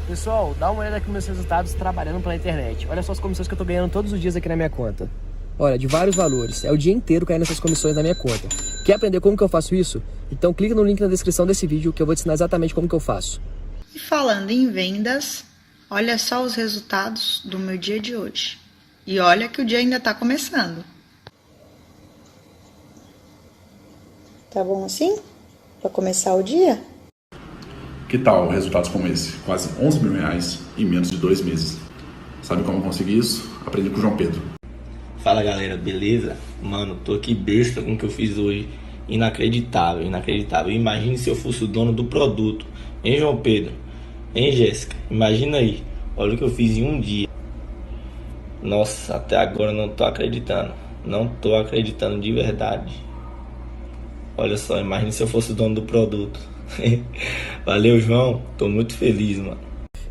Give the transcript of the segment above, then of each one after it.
Pessoal, dá uma olhada aqui nos meus resultados trabalhando pela internet. Olha só as comissões que eu tô ganhando todos os dias aqui na minha conta. Olha, de vários valores. É o dia inteiro caindo essas comissões na minha conta. Quer aprender como que eu faço isso? Então clica no link na descrição desse vídeo que eu vou te ensinar exatamente como que eu faço. E falando em vendas, olha só os resultados do meu dia de hoje. E olha que o dia ainda tá começando. Tá bom assim? Pra começar o dia? Que tal resultados como esse? Quase 11 mil reais em menos de 2 meses. Sabe como eu consegui isso? Aprendi com o João Pedro. Fala galera, beleza? Mano, tô aqui besta com o que eu fiz hoje. Inacreditável, inacreditável. Imagine se eu fosse o dono do produto. Hein, João Pedro? Hein, Jéssica? Imagina aí. Olha o que eu fiz em um dia. Nossa, até agora eu não tô acreditando. Não tô acreditando de verdade. Olha só, imagine se eu fosse o dono do produto. Valeu, João. Tô muito feliz, mano.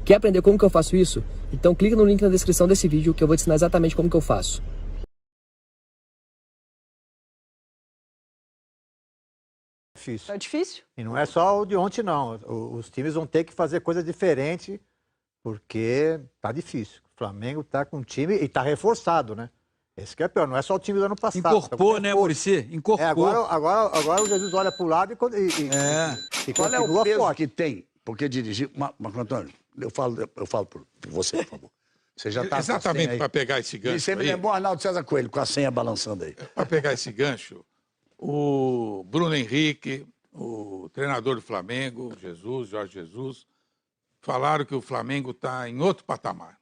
Quer aprender como que eu faço isso? Então clica no link na descrição desse vídeo que eu vou te ensinar exatamente como que eu faço. Difícil. É difícil. E não é só o de ontem, não. Os times vão ter que fazer coisas diferentes, porque tá difícil. O Flamengo tá com um time e tá reforçado, né? Esse que é pior, não é só o time do ano passado. Incorporou, né, Muricy? Incorporou. Agora o Jesus olha pro lado e Qual é o peso forte. que tem? Porque dirigir... Marco Antônio, eu falo por você, por favor. Você já tá Exatamente para pegar esse gancho. E você me aí, lembrou o Arnaldo César Coelho com a senha balançando aí. para pegar esse gancho, o Bruno Henrique, o treinador do Flamengo, Jorge Jesus, falaram que o Flamengo está em outro patamar.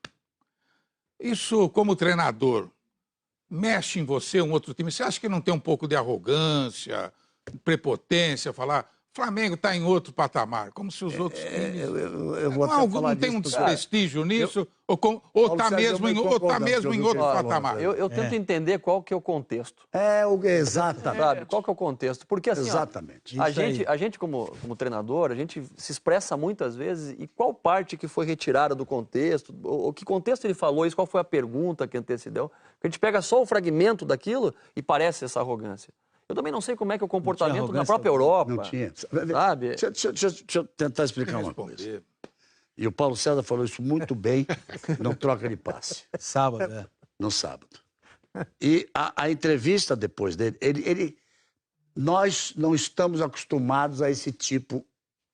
Isso, como treinador, mexe em você, um outro time? Você acha que não tem um pouco de arrogância, prepotência, falar Flamengo está em outro patamar, como se os outros times... Eu vou até falar não tem um disso, desprestígio nisso? Ou está mesmo em outro patamar? Eu tento entender qual que é o contexto. Exatamente. Sabe? Qual que é o contexto? Porque assim, Exatamente. ó, a gente como treinador, a gente se expressa muitas vezes e qual parte que foi retirada do contexto, ou que contexto ele falou isso, qual foi a pergunta que antecedeu. A gente pega só o fragmento daquilo e parece essa arrogância. Eu também não sei como é que é o comportamento na própria Europa. Não tinha. Sabe? Deixa eu tentar explicar uma coisa. E o Paulo César falou isso muito bem, não troca de passe. Sábado, é. No sábado. E a entrevista depois dele, nós não estamos acostumados a esse tipo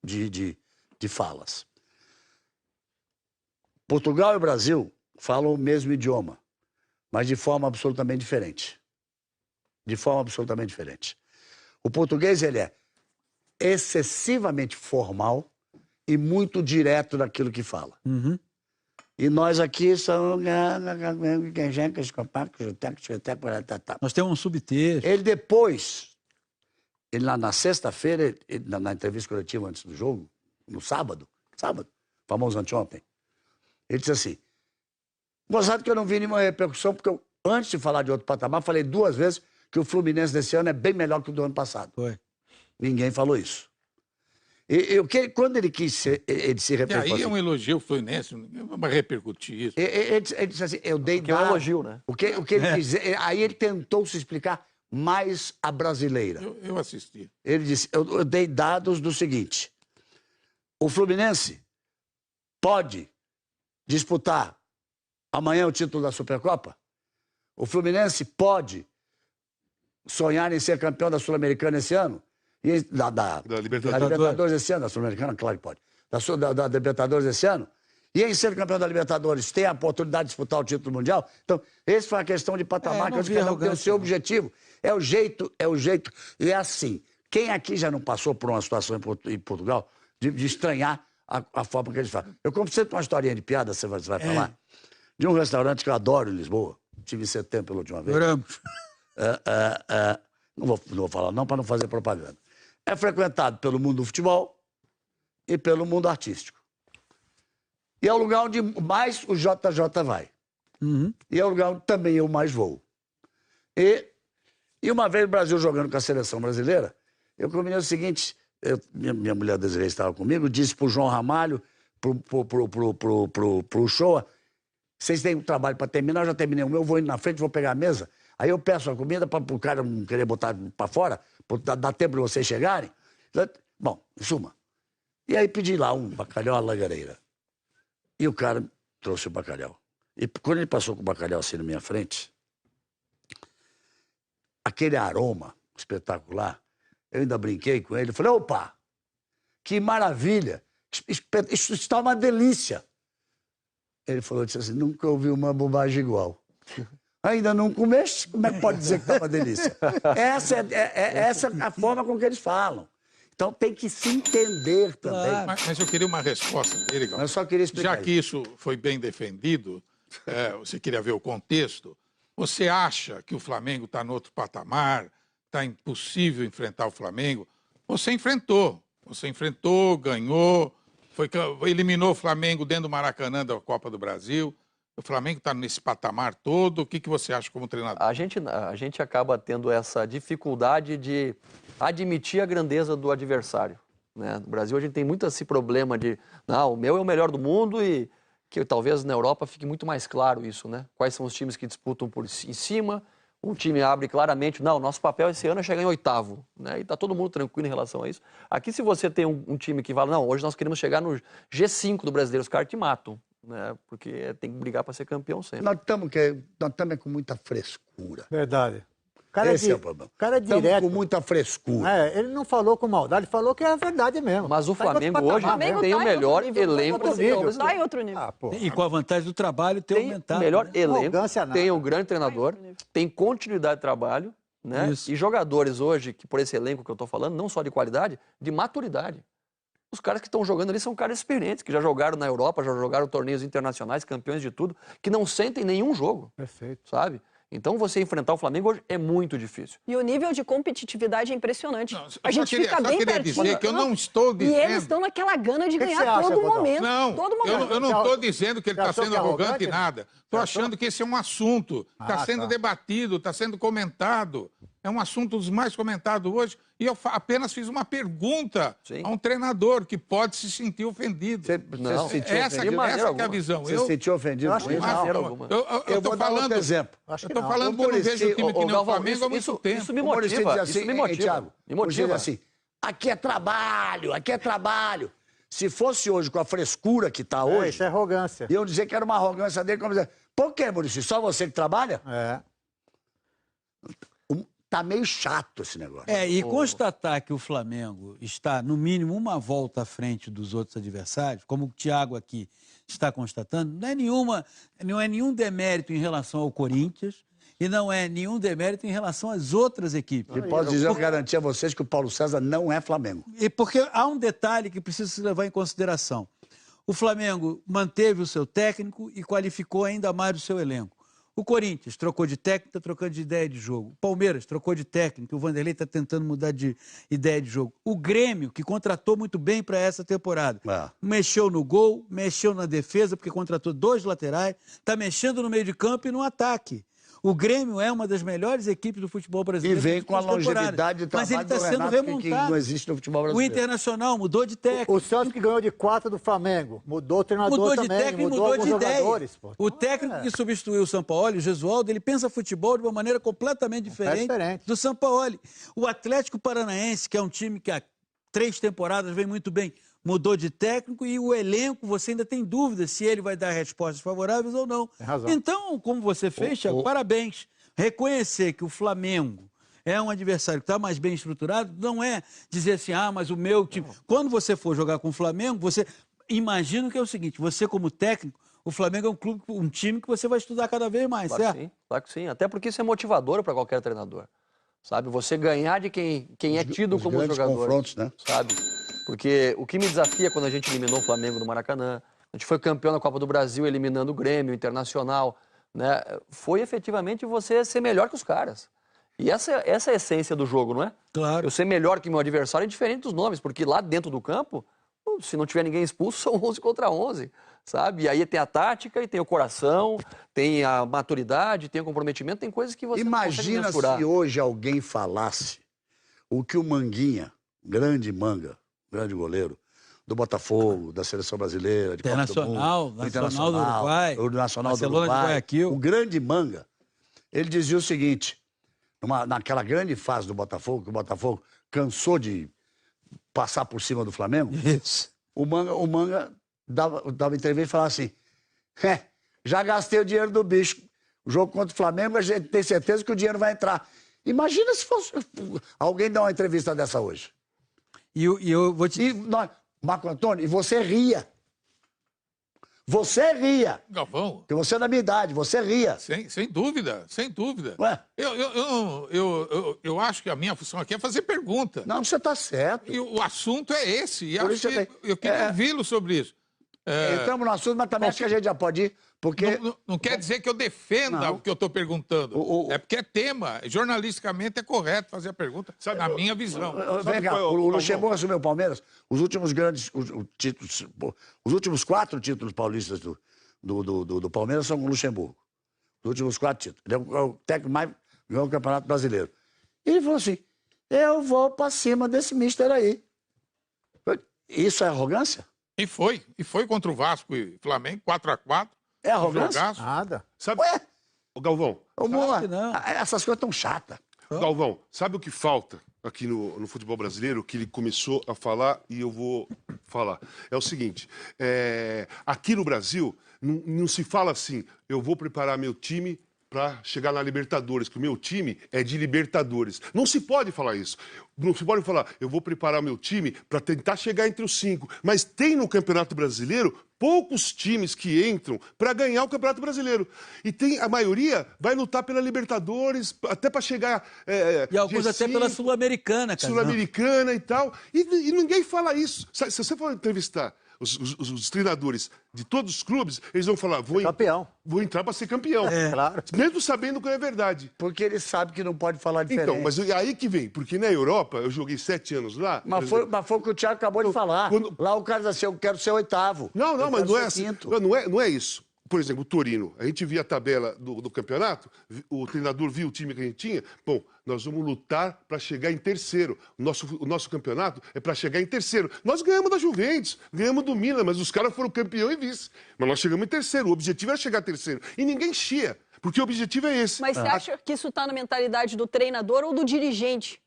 de falas. Portugal e o Brasil falam o mesmo idioma, mas de forma absolutamente diferente. De forma absolutamente diferente. O português, ele é excessivamente formal e muito direto naquilo que fala. Uhum. E nós aqui somos... Nós temos um subtexto. Ele depois, na sexta-feira, na entrevista coletiva antes do jogo, no sábado, famoso anteontem, ele disse assim, gozado que eu não vi nenhuma repercussão, porque eu, antes de falar de outro patamar, falei 2 vezes que o Fluminense desse ano é bem melhor que o do ano passado. Foi. Ninguém falou isso. Quando ele quis ele se E repercutiu. aí é um elogio ao Fluminense, não vai repercutir isso. Ele disse assim, eu dei Que é um elogio, né? O que ele quis dizer, aí ele tentou se explicar mais a brasileira. Eu assisti. Ele disse, eu dei dados do seguinte, o Fluminense pode disputar amanhã o título da Supercopa? O Fluminense pode sonhar em ser campeão da Sul-Americana esse ano? Da Libertadores esse ano, da Sul-Americana, claro que pode. Da Libertadores esse ano? E em ser campeão da Libertadores, tem a oportunidade de disputar o título mundial? Então, essa foi a questão de patamar, que eu disse que cada um tem o seu objetivo. É o jeito. E é assim, quem aqui já não passou por uma situação em Portugal de estranhar a forma que eles falam? Eu conto sempre uma historinha de piada, você vai falar, de um restaurante que eu adoro em Lisboa, tive em setembro pela última vez. Oramos. Não vou falar não, para não fazer propaganda. É frequentado pelo mundo do futebol e pelo mundo artístico. E é o lugar onde mais o JJ vai. Uhum. E é o lugar onde também eu mais vou. E uma vez o Brasil jogando com a seleção brasileira, eu combinei o seguinte, minha mulher Desirê estava comigo, disse pro João Ramalho, pro Shoa, vocês têm um trabalho para terminar, eu já terminei o meu, eu vou indo na frente, vou pegar a mesa, aí eu peço a comida para o cara não querer botar para fora, dar tempo de vocês chegarem. Bom, em suma. E aí pedi lá um bacalhau à lagareira. E o cara trouxe o bacalhau. E quando ele passou com o bacalhau assim na minha frente, aquele aroma espetacular, eu ainda brinquei com ele, falei, opa, que maravilha, isso está uma delícia. Ele falou, disse assim, nunca ouvi uma bobagem igual. Ainda não comeste? Como é que pode dizer que está uma delícia? Essa é a forma com que eles falam. Então tem que se entender também. Claro. Mas eu queria uma resposta dele, Galvão. Eu só queria explicar. Já que isso foi bem defendido, você queria ver o contexto, você acha que o Flamengo está no outro patamar, está impossível enfrentar o Flamengo? Você enfrentou, ganhou, eliminou o Flamengo dentro do Maracanã da Copa do Brasil. O Flamengo está nesse patamar todo. O que você acha como treinador? A gente acaba tendo essa dificuldade de admitir a grandeza do adversário, né? No Brasil a gente tem muito esse problema de, não, o meu é o melhor do mundo e que talvez na Europa fique muito mais claro isso, né? Quais são os times que disputam por em cima, um time abre claramente, não, nosso papel esse ano é chegar em 8º, né? E está todo mundo tranquilo em relação a isso. Aqui se você tem um time que fala, não, hoje nós queremos chegar no G5 do brasileiro, os caras te matam, né? Porque tem que brigar para ser campeão sempre. Nós estamos com muita frescura. Verdade. Esse é o problema. O cara é Estamos direto. com muita frescura. Ele não falou com maldade, falou que é a verdade mesmo. Mas o Tá em outro Flamengo hoje patamar, tem o melhor nível, elenco outro do nível. futebol Tá em outro nível. pô. E com a vantagem do trabalho ter Tem aumentado. o melhor né? elenco, Arrogância nada. tem um grande treinador, tem continuidade de trabalho, né? Isso. E jogadores hoje, que por esse elenco que eu estou falando, não só de qualidade, de maturidade. Os caras que estão jogando ali são caras experientes, que já jogaram na Europa, já jogaram torneios internacionais, campeões de tudo, que não sentem nenhum jogo, Perfeito. sabe? Então você enfrentar o Flamengo hoje é muito difícil. E o nível de competitividade é impressionante. Não, A gente fica bem queria pertinho. dizer que eu não estou E dizendo... eles estão naquela gana de que ganhar você acha, todo Godão? momento. Não, Todo momento. eu não estou dizendo que ele Você está achou sendo que é arrogante arrogante? nada. Estou achando que esse é um assunto, está sendo tá. debatido, está sendo comentado. É um assunto dos mais comentados hoje. E eu apenas fiz uma pergunta Sim. a um treinador que pode se sentir ofendido. Não, se sentiu Essa de maneira que é a alguma. visão. Você se sentiu ofendido Eu acho com que isso? De maneira Não, alguma. eu Eu estou vou dar falando, outro exemplo. Acho eu que estou não. falando que eu não vejo o time que nem o Galvão, Flamengo há muito tempo. isso me O Maurício motiva. diz assim, Isso me motiva. Thiago, Me o Maurício motiva. diz assim, aqui é trabalho, aqui é trabalho. Se fosse hoje com a frescura que está hoje, Isso é arrogância. iam dizer que era uma arrogância dele, como dizer, por que, Maurício? Só você que trabalha? Tá meio chato esse negócio. E constatar que o Flamengo está, no mínimo, uma volta à frente dos outros adversários, como o Thiago aqui está constatando, não é nenhum demérito em relação ao Corinthians e não é nenhum demérito em relação às outras equipes. E posso dizer, eu garantir a vocês que o Paulo César não é Flamengo. E porque há um detalhe que precisa se levar em consideração. O Flamengo manteve o seu técnico e qualificou ainda mais o seu elenco. O Corinthians trocou de técnico, está trocando de ideia de jogo. O Palmeiras trocou de técnico, o Vanderlei está tentando mudar de ideia de jogo. O Grêmio, que contratou muito bem para essa temporada, mexeu no gol, mexeu na defesa, porque contratou 2 laterais, está mexendo no meio de campo e no ataque. O Grêmio é uma das melhores equipes do futebol E brasileiro. vem com a longevidade de mas ele trabalho está do sendo Renato, que remontado. não existe no futebol O brasileiro. Internacional mudou de técnico. O Santos que ganhou de 4 do Flamengo. Mudou o treinador Mudou de também. técnico e mudou mudou alguns de ideia. jogadores. Pô. O técnico que substituiu o Sampaoli, o Gesualdo, ele pensa futebol de uma maneira completamente diferente do Sampaoli. O Atlético Paranaense, que é um time que há 3 temporadas vem muito bem, mudou de técnico e o elenco, você ainda tem dúvidas se ele vai dar respostas favoráveis ou não. Tem razão. Então, como você fez, Thiago, parabéns. Reconhecer que o Flamengo é um adversário que está mais bem estruturado, não é dizer assim, mas o meu time... Quando você for jogar com o Flamengo, você imagina que é o seguinte, você como técnico, o Flamengo é um clube, um time que você vai estudar cada vez mais, Claro certo? que sim, claro que sim. Até porque isso é motivador para qualquer treinador. Sabe? Você ganhar de quem é tido Os como grandes jogador. confrontos, né? Sabe? Porque o que me desafia quando a gente eliminou o Flamengo no Maracanã, a gente foi campeão da Copa do Brasil eliminando o Grêmio, o Internacional, né? Foi efetivamente você ser melhor que os caras. E essa é a essência do jogo, não é? Claro. Eu ser melhor que meu adversário é diferente dos nomes, porque lá dentro do campo, se não tiver ninguém expulso, são 11 contra 11, sabe? E aí tem a tática, e tem o coração, tem a maturidade, tem o comprometimento, tem coisas que você não consegue Imagina mensurar. se hoje alguém falasse o que o Manguinha, grande Manga, grande goleiro, do Botafogo, da Seleção Brasileira, de Copa do Mundo, do Nacional do Uruguai, o Nacional do Barcelona de Uruguai, Guayaquil. o grande Manga, ele dizia o seguinte, naquela grande fase do Botafogo, que o Botafogo cansou de passar por cima do Flamengo, Isso. o Manga dava entrevista e falava assim, já gastei o dinheiro do bicho. O jogo contra o Flamengo, a gente tem certeza que o dinheiro vai entrar. Imagina se fosse alguém dar uma entrevista dessa hoje. E eu vou te... Marco Antônio, e você ria. Você ria. Galvão. Porque você é da minha idade, você ria. Sem dúvida, sem dúvida. Ué? Eu acho que a minha função aqui é fazer pergunta. Não, você está certo. E o assunto é esse. E Por acho isso que eu queria ouvi-lo sobre isso. Entramos no assunto, mas também acho que a gente já pode ir, porque... Não quer dizer que eu defenda o que eu estou perguntando. É porque é tema. Jornalisticamente é correto fazer a pergunta, na minha visão. Vem cá, o Luxemburgo assumiu o Palmeiras, os últimos grandes títulos, os últimos 4 títulos paulistas do Palmeiras são com o Luxemburgo. Os últimos 4 títulos. Ele é o técnico mais ganhou o Campeonato Brasileiro. E ele falou assim, eu vou para cima desse mister aí. Isso é arrogância? E foi contra o Vasco e Flamengo, 4-4. É arrogância? Nada. Sabe, Ué? Ô, Galvão, Ô, Moa, não. essas coisas tão chatas. Galvão, sabe o que falta aqui no futebol brasileiro, que ele começou a falar e eu vou falar? É o seguinte, aqui no Brasil não se fala assim, eu vou preparar meu time para chegar na Libertadores, que o meu time é de Libertadores. Não se pode falar isso. Não se pode falar, eu vou preparar meu time para tentar chegar entre os 5. Mas tem no Campeonato Brasileiro poucos times que entram para ganhar o Campeonato Brasileiro. E tem a maioria vai lutar pela Libertadores, até para chegar... e alguns G5, até pela Sul-Americana, cara. Sul-Americana e tal. E ninguém fala isso. Se você for entrevistar os treinadores de todos os clubes, eles vão falar, vou entrar para ser campeão. Claro. Mesmo sabendo que não é verdade. Porque ele sabe que não pode falar diferente. Então, mas aí que vem, porque na Europa, eu joguei 7 anos lá... Mas foi o que o Thiago acabou de falar. Lá o cara diz assim, eu quero ser 8º. Não, mas não é assim. Não é isso. Por exemplo, o Torino, a gente via a tabela do campeonato, o treinador viu o time que a gente tinha, bom, nós vamos lutar para chegar em 3º. O nosso campeonato é para chegar em 3º. Nós ganhamos da Juventus, ganhamos do Milan, mas os caras foram campeão e vice. Mas nós chegamos em 3º, o objetivo era chegar a 3º. E ninguém chia, porque o objetivo é esse. Mas você acha que isso está na mentalidade do treinador ou do dirigente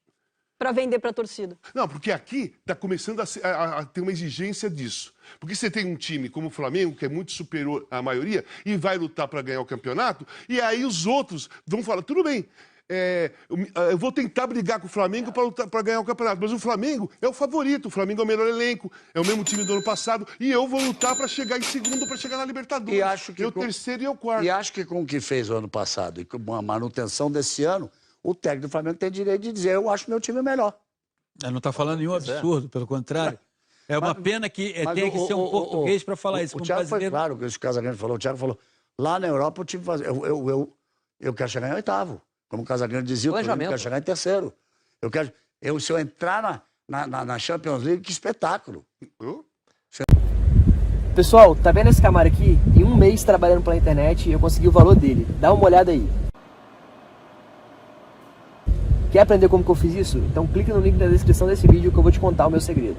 para vender para a torcida? Não, porque aqui está começando a ter uma exigência disso. Porque você tem um time como o Flamengo, que é muito superior à maioria, e vai lutar para ganhar o campeonato, e aí os outros vão falar, tudo bem, eu vou tentar brigar com o Flamengo para ganhar o campeonato, mas o Flamengo é o favorito, o Flamengo é o melhor elenco, é o mesmo time do ano passado, e eu vou lutar para chegar em 2º, para chegar na Libertadores. E acho que eu 3º e eu 4º. E acho que com o que fez o ano passado e com a manutenção desse ano, o técnico do Flamengo tem direito de dizer, eu acho meu time melhor. Ele não está falando nenhum absurdo, pelo contrário. É uma pena que tenha que ser um português para falar isso. O Thiago foi claro, que o Casagrande falou, o Thiago falou, lá na Europa o time faz... Eu quero chegar em 8º. Como o Casagrande dizia, eu quero chegar em 3º. Se eu entrar na Champions League, que espetáculo. Pessoal, tá vendo esse Camaro aqui? Em um mês trabalhando pela internet, eu consegui o valor dele. Dá uma olhada aí. Quer aprender como que eu fiz isso? Então clique no link na descrição desse vídeo que eu vou te contar o meu segredo.